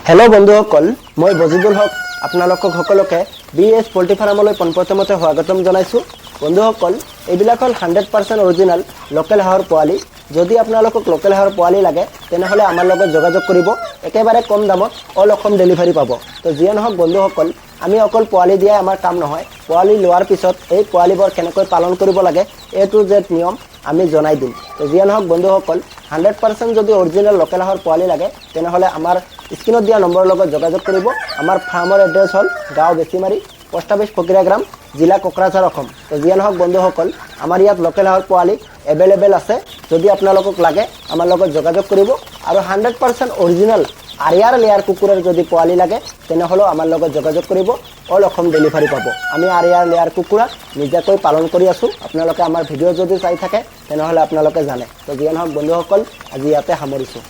Hello बंधुসকল मैं बजिबुल हक আপোনালোকক সকলোকে বিএস পোল্ট্ৰি ফাৰ্মলৈ পোনপ্ৰথমতে স্বাগতম জনাইছো। বন্ধুসকল এইবিলাক হল 100% অৰিজিনাল লোকেল হাঁহৰ পোৱালি। যদি আপোনালোকক লোকেল হাঁহৰ পোৱালি লাগে তেনেহলে আমাৰ লগত যোগাযোগ কৰিব। একেবাৰে কম দামত অল অসম ডেলিভাৰী পাব। তো যিয়ে নহওক বন্ধুসকল আমি অকল পোৱালি দিয়া আমাৰ কাম নহয়, পোৱালি লোৱাৰ পিছত এই পোৱালিবোৰ কেনেকৈ পালন কৰিব লাগে এ টু জেড নিয়ম আমি জনাই দিম। তো যিয়ে নহওক বন্ধুসকল 100% যদি অৰিজিনাল লোকেল হাঁহৰ পোৱালি লাগে তেনেহলে আমাৰ স্ক্ৰীনত দিয়া নম্বৰৰ লগত যোগাযোগ কৰিব। আমাৰ ফাৰ্মৰ এড্ৰেছ হ'ল গাঁও বেছিমাৰী, পোষ্ট অফিচ ফকিৰাগ্ৰাম, জিলা কোকৰাঝাৰ, অসম। তো যিয়ে নহওক বন্ধুসকল আমাৰ ইয়াত লোকেল হাঁহৰ পোৱালি এভেইলেবল আছে। যদি আপোনালোকক লাগে আমাৰ লগত যোগাযোগ কৰিব। আৰু 100% অৰিজিনাল আৰিয়াৰ লেয়াৰ কুকুৰৰ যদি পোৱালি লাগে তেনেহলেও আমাৰ লগত যোগাযোগ কৰিব। অল অসম ডেলিভাৰী পাব। আমি আৰিয়াৰ লেয়াৰ কুকুৰা নিজাকৈ পালন কৰি আছো। আপোনালোকে আমাৰ ভিডিঅ' যদি চাই থাকে তেনেহলে আপোনালোকে জানে। তো যিয়ে নহওক বন্ধুসকল আজি ইয়াতে সামৰিছো।